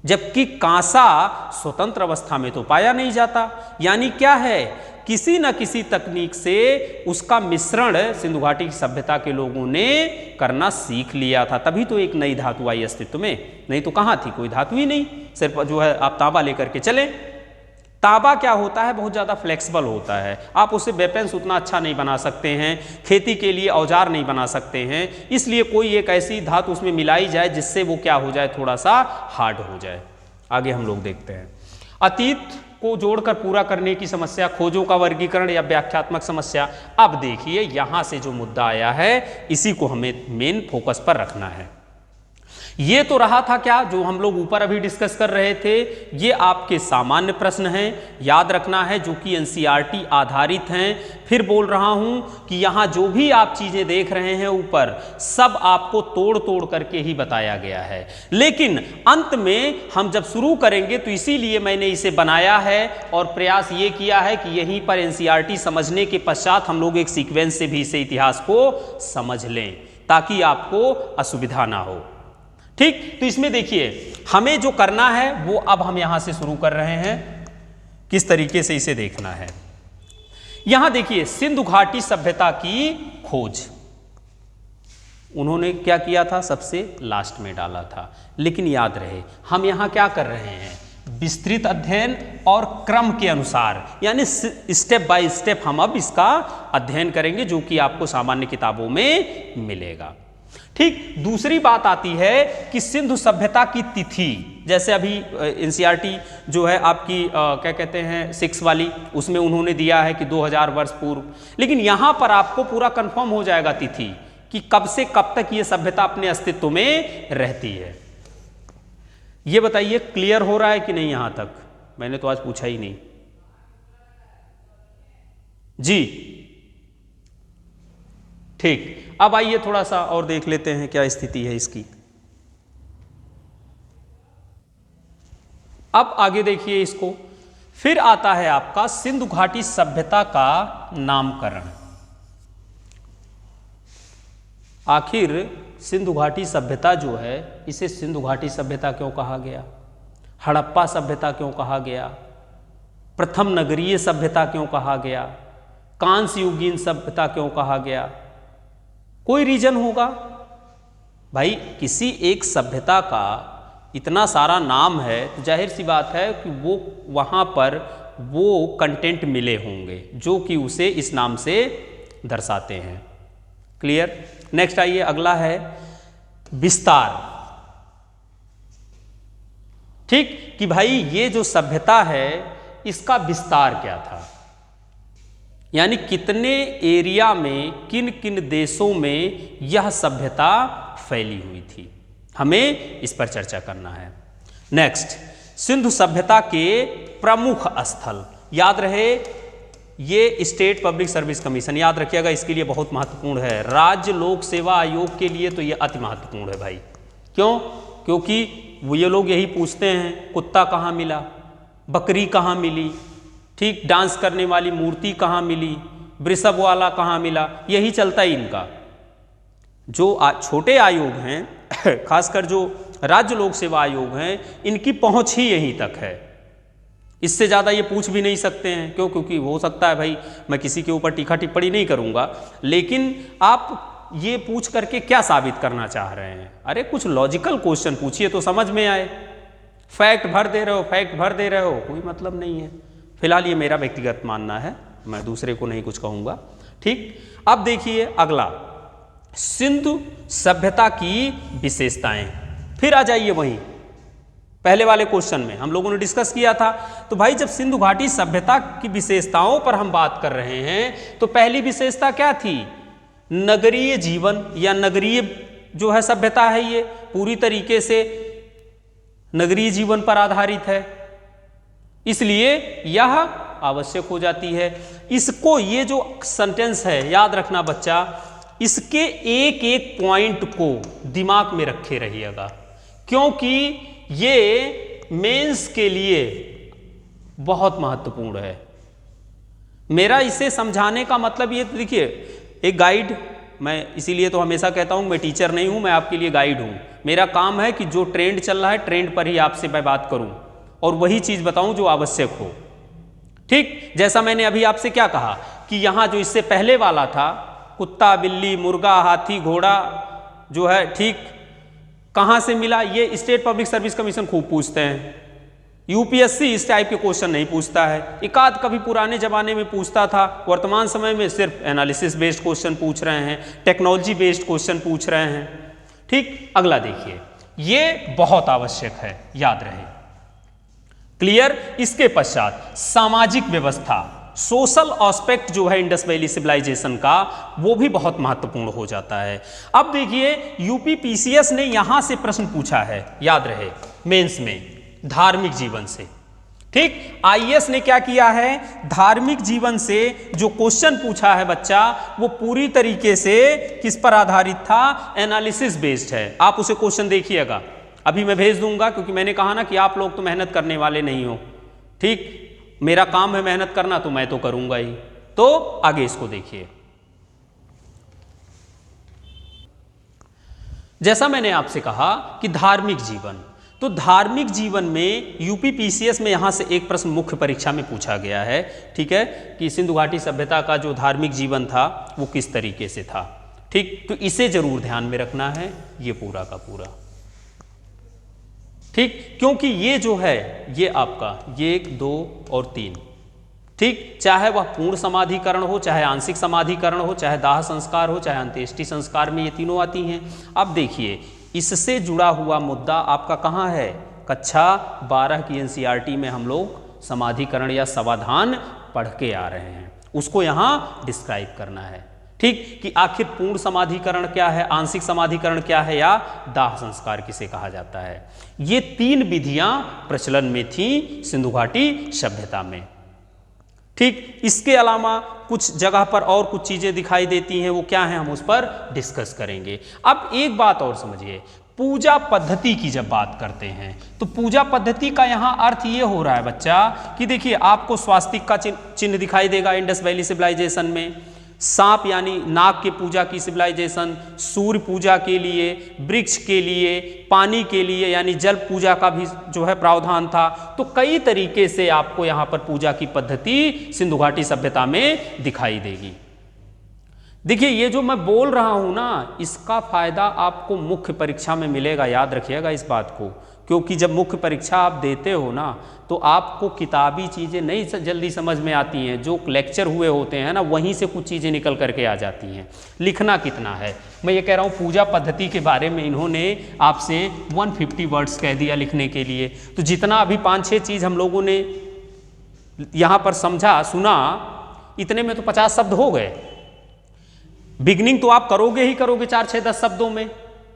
जबकि कांसा स्वतंत्र अवस्था में तो पाया नहीं जाता। यानी क्या है, किसी न किसी तकनीक से उसका मिश्रण सिंधु घाटी की सभ्यता के लोगों ने करना सीख लिया था, तभी तो एक नई धातु आई अस्तित्व में, नहीं तो कहाँ थी, कोई धातु ही नहीं। सिर्फ जो है आप तांबा लेकर के चले। तांबा क्या होता है, बहुत ज़्यादा फ्लेक्सिबल होता है, आप उससे वेपन्स उतना अच्छा नहीं बना सकते हैं, खेती के लिए औजार नहीं बना सकते हैं, इसलिए कोई एक ऐसी धातु उसमें मिलाई जाए जिससे वो क्या हो जाए, थोड़ा सा हार्ड हो जाए। आगे हम लोग देखते हैं अतीत को जोड़कर पूरा करने की समस्या, खोजों का वर्गीकरण या व्याख्यात्मक समस्या। अब देखिए यहां से जो मुद्दा आया है इसी को हमें मेन फोकस पर रखना है। ये तो रहा था क्या जो हम लोग ऊपर अभी डिस्कस कर रहे थे, ये आपके सामान्य प्रश्न हैं, याद रखना है, जो कि एनसीईआरटी आधारित हैं। फिर बोल रहा हूं कि यहां जो भी आप चीजें देख रहे हैं ऊपर, सब आपको तोड़ तोड़ करके ही बताया गया है। लेकिन अंत में हम जब शुरू करेंगे तो इसीलिए मैंने इसे बनाया है और प्रयास ये किया है कि यहीं पर एनसीईआरटी समझने के पश्चात हम लोग एक सीक्वेंस से भी इसे इतिहास को समझ लें, ताकि आपको असुविधा ना हो, ठीक। तो इसमें देखिए हमें जो करना है वो अब हम यहां से शुरू कर रहे हैं, किस तरीके से इसे देखना है। यहां देखिए सिंधु घाटी सभ्यता की खोज, उन्होंने क्या किया था, सबसे लास्ट में डाला था। लेकिन याद रहे हम यहाँ क्या कर रहे हैं, विस्तृत अध्ययन और क्रम के अनुसार, यानी स्टेप बाय स्टेप हम अब इसका अध्ययन करेंगे, जो कि आपको सामान्य किताबों में मिलेगा। ठीक, दूसरी बात आती है कि सिंधु सभ्यता की तिथि, जैसे अभी एनसीईआरटी जो है आपकी क्या कहते हैं 6 वाली, उसमें उन्होंने दिया है कि 2000 वर्ष पूर्व, लेकिन यहाँ पर आपको पूरा कंफर्म हो जाएगा तिथि कि कब से कब तक ये सभ्यता अपने अस्तित्व में रहती है। ये बताइए क्लियर हो रहा है कि नहीं यहां तक? मैंने तो आज पूछा ही नहीं जी। ठीक, अब आइए थोड़ा सा और देख लेते हैं क्या स्थिति है इसकी। अब आगे देखिए इसको, फिर आता है आपका सिंधु घाटी सभ्यता का नामकरण। आखिर सिंधु घाटी सभ्यता जो है, इसे सिंधु घाटी सभ्यता क्यों कहा गया, हड़प्पा सभ्यता क्यों कहा गया, प्रथम नगरीय सभ्यता क्यों कहा गया, कांस्य युगीन सभ्यता क्यों कहा गया? कोई रीजन होगा भाई। किसी एक सभ्यता का इतना सारा नाम है तो जाहिर सी बात है कि वो वहाँ पर वो कंटेंट मिले होंगे जो कि उसे इस नाम से दर्शाते हैं। क्लियर? नेक्स्ट आइए, अगला है विस्तार। ठीक, कि भाई ये जो सभ्यता है इसका विस्तार क्या था, यानी कितने एरिया में, किन किन देशों में यह सभ्यता फैली हुई थी, हमें इस पर चर्चा करना है। नेक्स्ट, सिंधु सभ्यता के प्रमुख स्थल। याद रहे ये स्टेट पब्लिक सर्विस कमीशन, याद रखिएगा, इसके लिए बहुत महत्वपूर्ण है। राज्य लोक सेवा आयोग के लिए तो ये अति महत्वपूर्ण है भाई। क्यों? क्योंकि वो ये लोग यही पूछते हैं कुत्ता कहाँ मिला, बकरी कहाँ मिली, ठीक, डांस करने वाली मूर्ति कहाँ मिली, वृषभ वाला कहाँ मिला, यही चलता है इनका। जो छोटे आयोग हैं खासकर जो राज्य लोक सेवा आयोग हैं, इनकी पहुंच ही यहीं तक है, इससे ज़्यादा ये पूछ भी नहीं सकते हैं। क्यों? क्योंकि हो सकता है भाई मैं किसी के ऊपर टीका टिप्पणी नहीं करूँगा, लेकिन आप ये पूछ करके क्या साबित करना चाह रहे हैं? अरे कुछ लॉजिकल क्वेश्चन पूछिए तो समझ में आए। फैक्ट भर दे रहे हो, फैक्ट भर दे रहे हो, कोई मतलब नहीं है। फिलहाल ये मेरा व्यक्तिगत मानना है, मैं दूसरे को नहीं कुछ कहूँगा। ठीक, अब देखिए अगला, सिंधु सभ्यता की विशेषताएं। फिर आ जाइए वहीं पहले वाले क्वेश्चन में हम लोगों ने डिस्कस किया था। तो भाई जब सिंधु घाटी सभ्यता की विशेषताओं पर हम बात कर रहे हैं तो पहली विशेषता क्या थी? नगरीय जीवन या नगरीय जो है सभ्यता है, ये पूरी तरीके से नगरीय जीवन पर आधारित है, इसलिए यह आवश्यक हो जाती है। इसको, ये जो सेंटेंस है, याद रखना बच्चा, इसके एक एक पॉइंट को दिमाग में रखे रहिएगा, क्योंकि ये मेंस के लिए बहुत महत्वपूर्ण है। मेरा इसे समझाने का मतलब ये, देखिए एक गाइड, मैं इसीलिए तो हमेशा कहता हूं मैं टीचर नहीं हूं, मैं आपके लिए गाइड हूं। मेरा काम है कि जो ट्रेंड चल रहा है ट्रेंड पर ही आपसे मैं बात करूं और वही चीज बताऊं जो आवश्यक हो। ठीक, जैसा मैंने अभी आपसे क्या कहा कि यहां जो इससे पहले वाला था, कुत्ता, बिल्ली, मुर्गा, हाथी, घोड़ा जो है, ठीक, कहां से मिला, ये स्टेट पब्लिक सर्विस कमीशन खूब पूछते हैं। यूपीएससी इस टाइप के क्वेश्चन नहीं पूछता है, एकाध कभी पुराने जमाने में पूछता था, वर्तमान समय में सिर्फ एनालिसिस बेस्ड क्वेश्चन पूछ रहे हैं, टेक्नोलॉजी बेस्ड क्वेश्चन पूछ रहे हैं। ठीक, अगला देखिए, ये बहुत आवश्यक है, याद रहे। क्लियर? इसके पश्चात सामाजिक व्यवस्था, सोशल एस्पेक्ट जो है इंडस वैली सिविलाइजेशन का, वो भी बहुत महत्वपूर्ण हो जाता है। अब देखिए यूपी पीसीएस ने यहां से प्रश्न पूछा है, याद रहे, मेंस में धार्मिक जीवन से। ठीक, आईएएस ने क्या किया है, धार्मिक जीवन से जो क्वेश्चन पूछा है बच्चा, वो पूरी तरीके से किस पर आधारित था? एनालिसिस बेस्ड है। आप उसे क्वेश्चन देखिएगा, अभी मैं भेज दूंगा, क्योंकि मैंने कहा ना कि आप लोग तो मेहनत करने वाले नहीं हो। ठीक, मेरा काम है मेहनत करना, तो मैं तो करूंगा ही। तो आगे इसको देखिए, जैसा मैंने आपसे कहा कि धार्मिक जीवन, तो धार्मिक जीवन में यूपी पीसीएस में यहां से एक प्रश्न मुख्य परीक्षा में पूछा गया है। ठीक है, कि सिंधु घाटी सभ्यता का जो धार्मिक जीवन था वो किस तरीके से था। ठीक, तो इसे जरूर ध्यान में रखना है, ये पूरा का पूरा। ठीक, क्योंकि ये जो है ये आपका ये 1 2 और 3, ठीक, चाहे वह पूर्ण समाधिकरण हो, चाहे आंशिक समाधिकरण हो, चाहे दाह संस्कार हो, चाहे अंत्येष्टि संस्कार में ये तीनों आती हैं। अब देखिए इससे जुड़ा हुआ मुद्दा आपका कहाँ है, कक्षा 12 की एनसीईआरटी में हम लोग समाधिकरण या समाधान पढ़ के आ रहे हैं, उसको यहाँ डिस्क्राइब करना है। ठीक, कि आखिर पूर्ण समाधिकरण क्या है, आंशिक समाधिकरण क्या है, या दाह संस्कार किसे कहा जाता है। ये 3 विधियां प्रचलन में थी सिंधु घाटी सभ्यता में। ठीक, इसके अलावा कुछ जगह पर और कुछ चीजें दिखाई देती हैं, वो क्या है हम उस पर डिस्कस करेंगे। अब एक बात और समझिए, पूजा पद्धति की जब बात करते हैं तो पूजा पद्धति का यहाँ अर्थ ये हो रहा है बच्चा कि देखिए आपको स्वास्तिक का चिन्ह दिखाई देगा इंडस वैली सिविलाइजेशन में, सांप यानी नाग के पूजा की सिविलाइजेशन, सूर्य पूजा के लिए, वृक्ष के लिए, पानी के लिए यानी जल पूजा का भी जो है प्रावधान था। तो कई तरीके से आपको यहाँ पर पूजा की पद्धति सिंधु घाटी सभ्यता में दिखाई देगी। देखिए ये जो मैं बोल रहा हूँ ना, इसका फायदा आपको मुख्य परीक्षा में मिलेगा, याद रखिएगा इस बात को, क्योंकि जब मुख्य परीक्षा आप देते हो ना तो आपको किताबी चीज़ें नहीं जल्दी समझ में आती हैं, जो लेक्चर हुए होते हैं ना वहीं से कुछ चीज़ें निकल करके आ जाती हैं। लिखना कितना है, मैं ये कह रहा हूँ पूजा पद्धति के बारे में इन्होंने आपसे 150 वर्ड्स कह दिया लिखने के लिए, तो जितना अभी 5-6 चीज़ हम लोगों ने यहाँ पर समझा सुना, इतने में तो 50 शब्द हो गए। बिगनिंग तो आप करोगे ही करोगे 4-6-10 शब्दों में।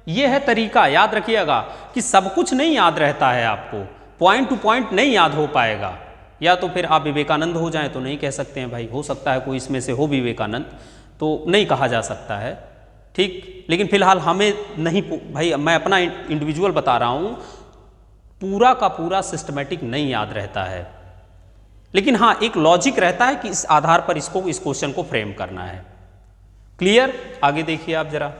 ये है तरीका, याद रखिएगा कि सब कुछ नहीं याद रहता है, आपको पॉइंट टू पॉइंट नहीं याद हो पाएगा। या तो फिर आप विवेकानंद हो जाएं तो नहीं कह सकते हैं भाई, हो सकता है कोई इसमें से हो विवेकानंद, तो नहीं कहा जा सकता है। ठीक, लेकिन फिलहाल हमें नहीं भाई, मैं अपना इंडिविजुअल बता रहा हूँ, पूरा का पूरा सिस्टमेटिक नहीं याद रहता है, लेकिन हाँ एक लॉजिक रहता है कि इस आधार पर इस क्वेश्चन को फ्रेम करना है। क्लियर, आगे देखिए आप जरा।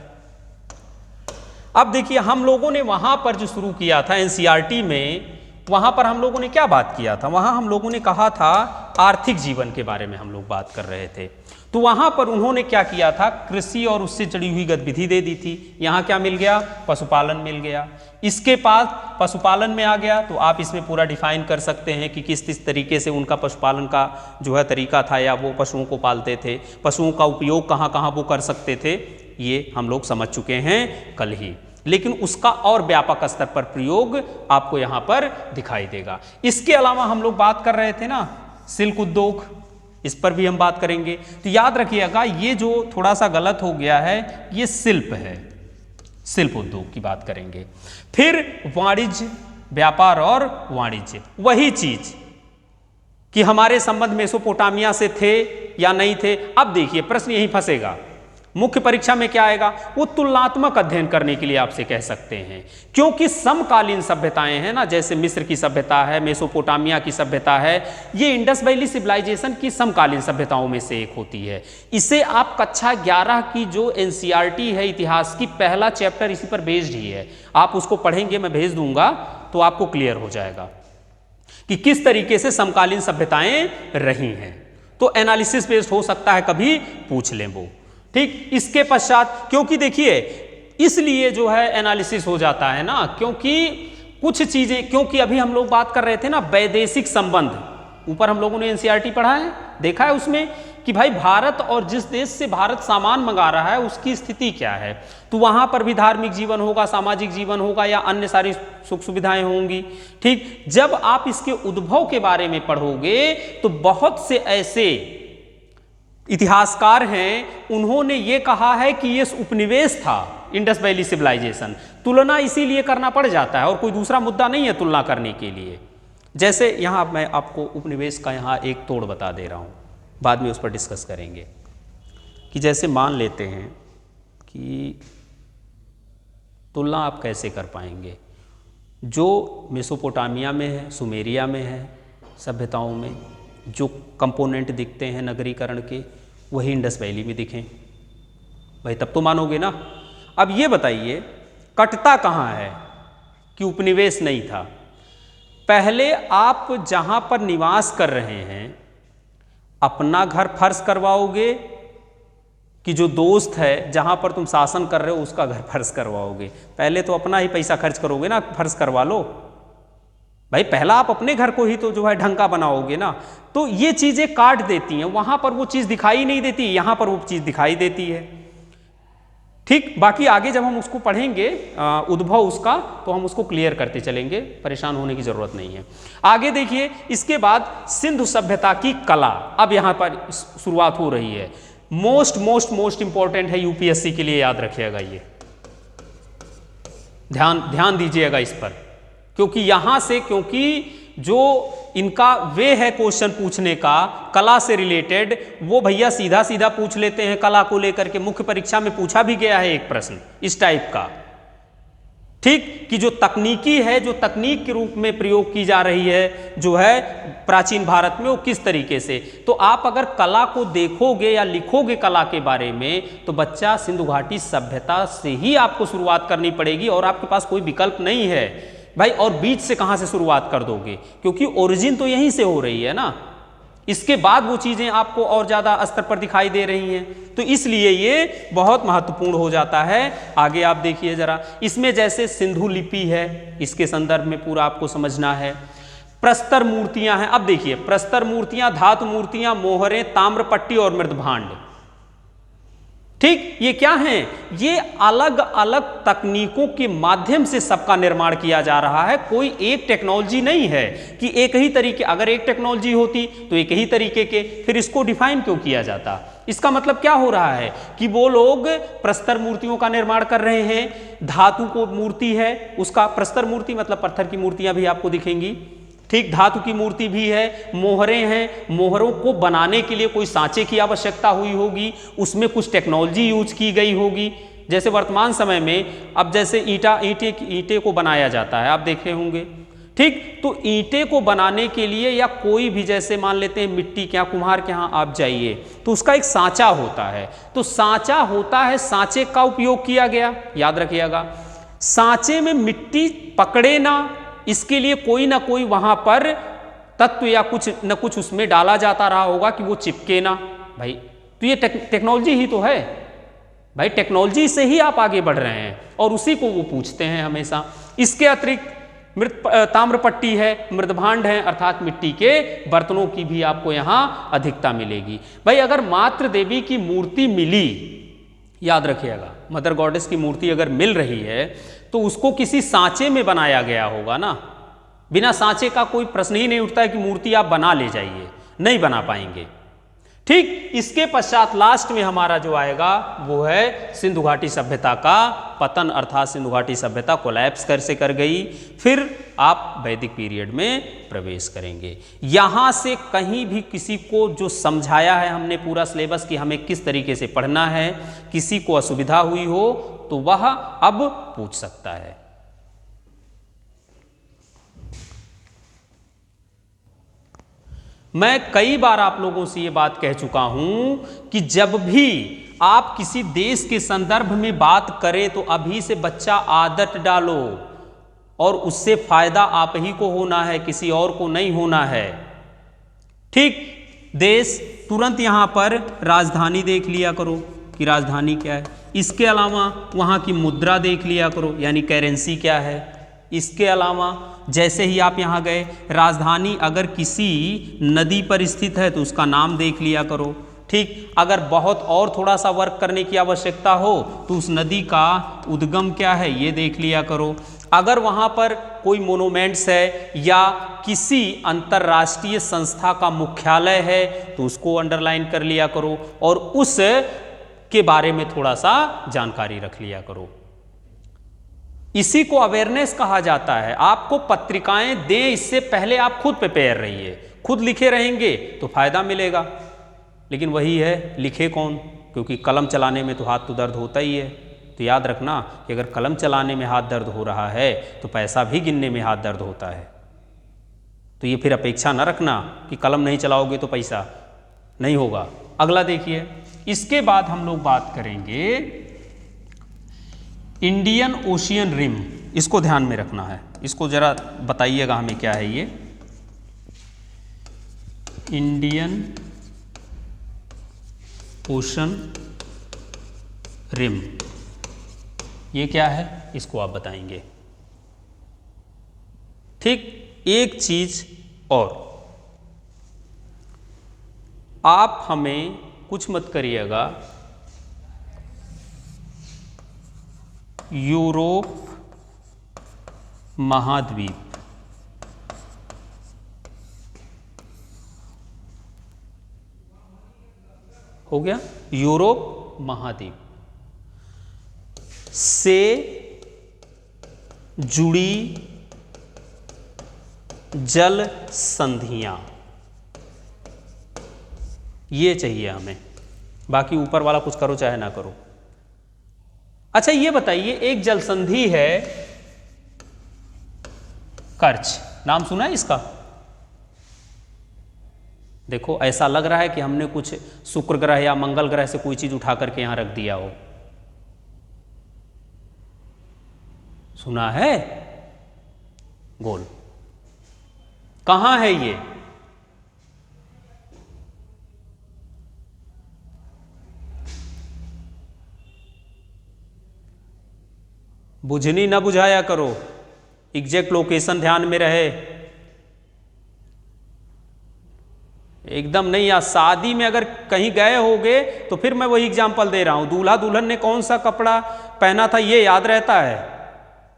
अब देखिए हम लोगों ने वहां पर जो शुरू किया था एनसीईआरटी में, वहां पर हम लोगों ने क्या बात किया था, वहां हम लोगों ने कहा था आर्थिक जीवन के बारे में हम लोग बात कर रहे थे। तो वहां पर उन्होंने क्या किया था, कृषि और उससे जुड़ी हुई गतिविधि दे दी थी। यहाँ क्या मिल गया, पशुपालन मिल गया। इसके पास पशुपालन में आ गया तो आप इसमें पूरा डिफाइन कर सकते हैं कि किस तरीके से उनका पशुपालन का जो है तरीका था, या वो पशुओं को पालते थे, पशुओं का उपयोग कहाँ कहाँ वो कर सकते थे, ये हम लोग समझ चुके हैं कल ही। लेकिन उसका और व्यापक स्तर पर प्रयोग आपको यहाँ पर दिखाई देगा। इसके अलावा हम लोग बात कर रहे थे ना सिल्क उद्योग, इस पर भी हम बात करेंगे। तो याद रखिएगा ये जो थोड़ा सा गलत हो गया है, ये शिल्प है, शिल्प उद्योग की बात करेंगे। फिर वाणिज्य, व्यापार और वाणिज्य, वही चीज कि हमारे संबंध मेसोपोटामिया से थे या नहीं थे। अब देखिए प्रश्न यहीं फंसेगा, मुख्य परीक्षा में क्या आएगा, वो तुलनात्मक अध्ययन करने के लिए आपसे कह सकते हैं, क्योंकि समकालीन सभ्यताएं हैं ना, जैसे मिस्र की सभ्यता है, मेसोपोटामिया की सभ्यता है, ये इंडस वैली सिविलाइजेशन की समकालीन सभ्यताओं में से एक होती है। इसे आप कक्षा 11 की जो एनसीईआरटी है इतिहास की, पहला चैप्टर इसी पर बेस्ड ही है, आप उसको पढ़ेंगे, मैं भेज दूंगा तो आपको क्लियर हो जाएगा कि किस तरीके से समकालीन सभ्यताएं रही हैं। तो एनालिसिस बेस्ड हो सकता है, कभी पूछ लें वो। ठीक, इसके पश्चात क्योंकि देखिए इसलिए जो है एनालिसिस हो जाता है ना, क्योंकि कुछ चीजें, क्योंकि अभी हम लोग बात कर रहे थे ना वैदेशिक संबंध, ऊपर हम लोगों ने एनसीईआरटी पढ़ा है, देखा है उसमें कि भाई भारत और जिस देश से भारत सामान मंगा रहा है उसकी स्थिति क्या है, तो वहां पर भी धार्मिक जीवन होगा, सामाजिक जीवन होगा, या अन्य सारी सुख सुविधाएं होंगी। ठीक, जब आप इसके उद्भव के बारे में पढ़ोगे तो बहुत से ऐसे इतिहासकार हैं, उन्होंने ये कहा है कि ये उपनिवेश था इंडस वैली सिविलाइजेशन। तुलना इसीलिए करना पड़ जाता है और कोई दूसरा मुद्दा नहीं है तुलना करने के लिए। जैसे यहाँ मैं आपको उपनिवेश का यहाँ एक तोड़ बता दे रहा हूँ, बाद में उस पर डिस्कस करेंगे। कि जैसे मान लेते हैं कि तुलना आप कैसे कर पाएंगे, जो मेसोपोटामिया में है, सुमेरिया में है, सभ्यताओं में जो कंपोनेंट दिखते हैं नगरीकरण के, वही इंडस वैली में दिखें भाई, तब तो मानोगे ना। अब ये बताइए कटता कहाँ है कि उपनिवेश नहीं था। पहले आप जहां पर निवास कर रहे हैं अपना घर फर्श करवाओगे कि जो दोस्त है जहाँ पर तुम शासन कर रहे हो उसका घर फर्श करवाओगे। पहले तो अपना ही पैसा खर्च करोगे ना, फर्श करवा लो भाई, पहला आप अपने घर को ही तो जो है ढंग का बनाओगे ना। तो ये चीज़ें काट देती हैं, वहाँ पर वो चीज़ दिखाई नहीं देती, यहाँ पर वो चीज़ दिखाई देती है। ठीक, बाकी आगे जब हम उसको पढ़ेंगे उद्भव उसका, तो हम उसको क्लियर करते चलेंगे, परेशान होने की जरूरत नहीं है। आगे देखिए, इसके बाद सिंधु सभ्यता की कला, अब यहाँ पर शुरुआत हो रही है। मोस्ट इंपॉर्टेंट है यूपीएससी के लिए, याद रखिएगा ये, ध्यान दीजिएगा इस पर, क्योंकि यहां से, क्योंकि जो इनका वे है क्वेश्चन पूछने का कला से रिलेटेड, वो भैया सीधा सीधा पूछ लेते हैं कला को लेकर के। मुख्य परीक्षा में पूछा भी गया है एक प्रश्न इस टाइप का, ठीक, कि जो तकनीकी है, जो तकनीक के रूप में प्रयोग की जा रही है जो है प्राचीन भारत में, वो किस तरीके से। तो आप अगर कला को देखोगे या लिखोगे कला के बारे में, तो बच्चा सिंधु घाटी सभ्यता से ही आपको शुरुआत करनी पड़ेगी, और आपके पास कोई विकल्प नहीं है भाई। और बीच से कहाँ से शुरुआत कर दोगे, क्योंकि ओरिजिन तो यहीं से हो रही है ना, इसके बाद वो चीज़ें आपको और ज़्यादा स्तर पर दिखाई दे रही हैं, तो इसलिए ये बहुत महत्वपूर्ण हो जाता है। आगे आप देखिए जरा, इसमें जैसे सिंधु लिपि है, इसके संदर्भ में पूरा आपको समझना है। प्रस्तर मूर्तियां हैं, अब देखिए प्रस्तर मूर्तियां, धातु मूर्तियां, मोहरें, ताम्रपट्टी और मृदभांड, ठीक, ये क्या हैं? ये अलग अलग तकनीकों के माध्यम से सबका निर्माण किया जा रहा है। कोई एक टेक्नोलॉजी नहीं है कि एक ही तरीके, अगर एक टेक्नोलॉजी होती तो एक ही तरीके के, फिर इसको डिफाइन क्यों किया जाता। इसका मतलब क्या हो रहा है कि वो लोग प्रस्तर मूर्तियों का निर्माण कर रहे हैं, धातु को मूर्ति है उसका, प्रस्तर मूर्ति मतलब पत्थर की मूर्तियां भी आपको दिखेंगी, ठीक, धातु की मूर्ति भी है, मोहरें हैं, मोहरों को बनाने के लिए कोई सांचे की आवश्यकता हुई होगी, उसमें कुछ टेक्नोलॉजी यूज की गई होगी। जैसे वर्तमान समय में अब जैसे ईंटे को बनाया जाता है, आप देखे होंगे, ठीक, तो ईंटे को बनाने के लिए या कोई भी, जैसे मान लेते हैं मिट्टी के यहाँ, कुम्हार के यहाँ आप जाइए तो उसका एक सांचा होता है, तो सांचा होता है, सांचे का उपयोग किया गया, याद रखिएगा। सांचे में मिट्टी पकड़े ना, इसके लिए कोई ना कोई वहां पर तत्व या कुछ न कुछ उसमें डाला जाता रहा होगा कि वो चिपके ना भाई। तो ये टेक्नोलॉजी ही तो है भाई, टेक्नोलॉजी से ही आप आगे बढ़ रहे हैं, और उसी को वो पूछते हैं हमेशा। इसके अतिरिक्त ताम्रपट्टी है, मृदभांड है, अर्थात मिट्टी के बर्तनों की भी आपको यहां अधिकता मिलेगी। भाई अगर मातृ देवी की मूर्ति मिली, याद रखिएगा, मदर गॉडेस की मूर्ति अगर मिल रही है तो उसको किसी सांचे में बनाया गया होगा ना, बिना सांचे का कोई प्रश्न ही नहीं उठता है कि मूर्ति आप बना ले जाइए, नहीं बना पाएंगे, ठीक। इसके पश्चात लास्ट में हमारा जो आएगा वो है सिंधु घाटी सभ्यता का पतन, अर्थात सिंधु घाटी सभ्यता कोलैप्स कर गई, फिर आप वैदिक पीरियड में प्रवेश करेंगे। यहां से कहीं भी किसी को जो समझाया है हमने पूरा सिलेबस कि हमें किस तरीके से पढ़ना है, किसी को असुविधा हुई हो तो वह अब पूछ सकता है। मैं कई बार आप लोगों से ये बात कह चुका हूं कि जब भी आप किसी देश के संदर्भ में बात करें तो अभी से बच्चा आदत डालो, और उससे फायदा आप ही को होना है, किसी और को नहीं होना है, ठीक। देश तुरंत यहां पर राजधानी देख लिया करो कि राजधानी क्या है, इसके अलावा वहाँ की मुद्रा देख लिया करो यानी करेंसी क्या है। इसके अलावा जैसे ही आप यहाँ गए, राजधानी अगर किसी नदी पर स्थित है तो उसका नाम देख लिया करो, ठीक। अगर बहुत और थोड़ा सा वर्क करने की आवश्यकता हो तो उस नदी का उद्गम क्या है ये देख लिया करो। अगर वहाँ पर कोई मोनूमेंट्स है या किसी अंतर्राष्ट्रीय संस्था का मुख्यालय है तो उसको अंडरलाइन कर लिया करो, और उस के बारे में थोड़ा सा जानकारी रख लिया करो। इसी को अवेयरनेस कहा जाता है। आपको पत्रिकाएं दें इससे पहले आप खुद प्रिपेयर रहिए, खुद लिखे रहेंगे तो फायदा मिलेगा, लेकिन वही है लिखे कौन, क्योंकि कलम चलाने में तो हाथ तो दर्द होता ही है। तो याद रखना कि अगर कलम चलाने में हाथ दर्द हो रहा है तो पैसा भी गिनने में हाथ दर्द होता है। तो ये फिर अपेक्षा ना रखना कि कलम नहीं चलाओगे तो पैसा नहीं होगा। अगला देखिए, इसके बाद हम लोग बात करेंगे इंडियन ओशियन रिम, इसको ध्यान में रखना है, इसको जरा बताइएगा हमें क्या है ये इंडियन ओशन रिम। ये क्या है, इसको आप बताएंगे। ठीक, एक चीज और, आप हमें कुछ मत करिएगा, यूरोप महाद्वीप, हो गया, यूरोप महाद्वीप से जुड़ी जल संधियां, ये चाहिए हमें, बाकी ऊपर वाला कुछ करो चाहे ना करो। अच्छा ये बताइए, एक जल संधि है कर्च, नाम सुना है इसका? देखो ऐसा लग रहा है कि हमने कुछ शुक्र ग्रह या मंगल ग्रह से कोई चीज उठा करके यहां रख दिया हो। सुना है? गोल कहां है ये? बुझनी ना बुझाया करो, एग्जैक्ट लोकेशन ध्यान में रहे। एकदम नहीं, या शादी में अगर कहीं गए होगे तो फिर मैं वही एग्जाम्पल दे रहा हूं, दूल्हा दुल्हन ने कौन सा कपड़ा पहना था ये याद रहता है,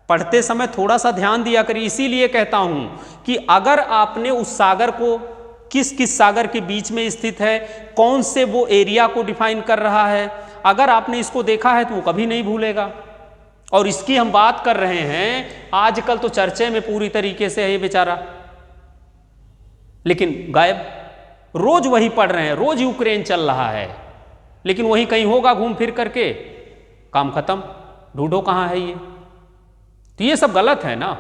पढ़ते समय थोड़ा सा ध्यान दिया करिए। इसीलिए कहता हूं कि अगर आपने उस सागर को, किस किस सागर के बीच में स्थित है, कौन से वो एरिया को डिफाइन कर रहा है, अगर आपने इसको देखा है तो वो कभी नहीं भूलेगा। और इसकी हम बात कर रहे हैं, आजकल तो चर्चे में पूरी तरीके से है ये बेचारा, लेकिन गायब। रोज वही पढ़ रहे हैं, रोज यूक्रेन चल रहा है, लेकिन वही कहीं होगा घूम फिर करके, काम खत्म, ढूंढो कहां है ये। तो ये सब गलत है ना।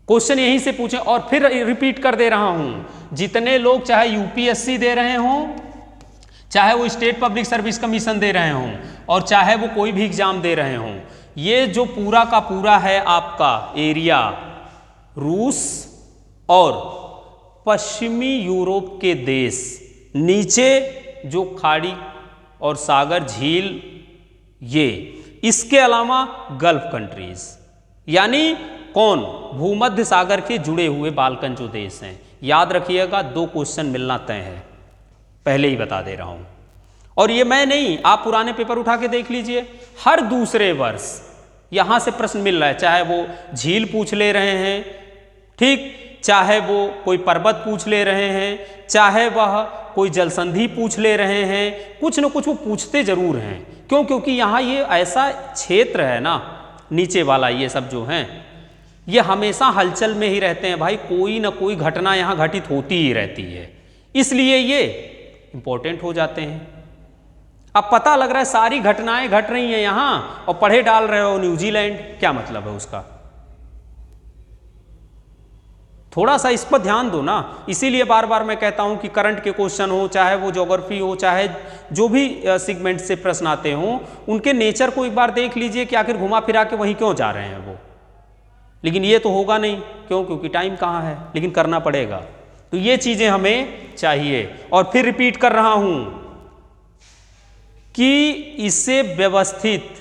क्वेश्चन यहीं से पूछें, और फिर रिपीट कर दे रहा हूं, जितने लोग चाहे यूपीएससी दे रहे हों, चाहे वो स्टेट पब्लिक सर्विस कमीशन दे रहे हों, और चाहे वो कोई भी एग्जाम दे रहे हों, ये जो पूरा का पूरा है आपका एरिया, रूस और पश्चिमी यूरोप के देश, नीचे जो खाड़ी और सागर झील, ये, इसके अलावा गल्फ कंट्रीज, यानी कौन, भूमध्य सागर के जुड़े हुए बाल्कन जो देश हैं। याद रखिएगा, 2 क्वेश्चन मिलना तय है, पहले ही बता दे रहा हूं। और ये मैं नहीं, आप पुराने पेपर उठा के देख लीजिए, हर दूसरे वर्ष यहां से प्रश्न मिल रहा है, चाहे वो झील पूछ ले रहे हैं, ठीक, चाहे वो कोई पर्वत पूछ ले रहे हैं, चाहे वह कोई जलसंधि पूछ ले रहे हैं, कुछ न कुछ वो पूछते जरूर हैं। क्यों? क्योंकि यहाँ ये ऐसा क्षेत्र है ना, नीचे वाला, ये सब जो हैं ये हमेशा हलचल में ही रहते हैं भाई, कोई ना कोई घटना यहाँ घटित होती ही रहती है, इसलिए ये इंपॉर्टेंट हो जाते हैं। अब पता लग रहा है सारी घटनाएं घट रही हैं यहां, और पढ़े डाल रहे हो न्यूजीलैंड, क्या मतलब है उसका? थोड़ा सा इस पर ध्यान दो ना। इसीलिए बार बार मैं कहता हूं कि करंट के क्वेश्चन हो, चाहे वो ज्योग्राफी हो, चाहे जो भी सेगमेंट से प्रश्न आते हों, उनके नेचर को एक बार देख लीजिए कि आखिर घुमा फिरा के वहीं क्यों जा रहे हैं वो। लेकिन ये तो होगा नहीं, क्यों? क्योंकि टाइम कहाँ है, लेकिन करना पड़ेगा। तो ये चीजें हमें चाहिए। और फिर रिपीट कर रहा हूं कि इसे व्यवस्थित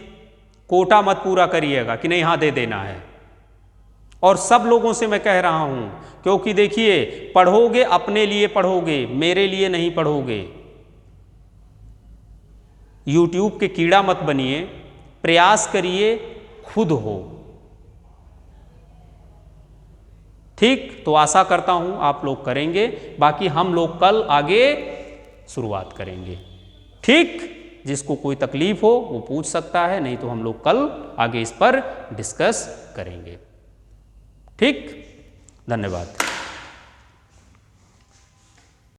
कोटा मत पूरा करिएगा कि नहीं हाँ दे देना है। और सब लोगों से मैं कह रहा हूं, क्योंकि देखिए, पढ़ोगे अपने लिए पढ़ोगे, मेरे लिए नहीं पढ़ोगे। यूट्यूब के कीड़ा मत बनिए, प्रयास करिए खुद हो। ठीक, तो आशा करता हूं आप लोग करेंगे, बाकी हम लोग कल आगे शुरुआत करेंगे। ठीक, जिसको कोई तकलीफ हो वो पूछ सकता है, नहीं तो हम लोग कल आगे इस पर डिस्कस करेंगे। ठीक, धन्यवाद।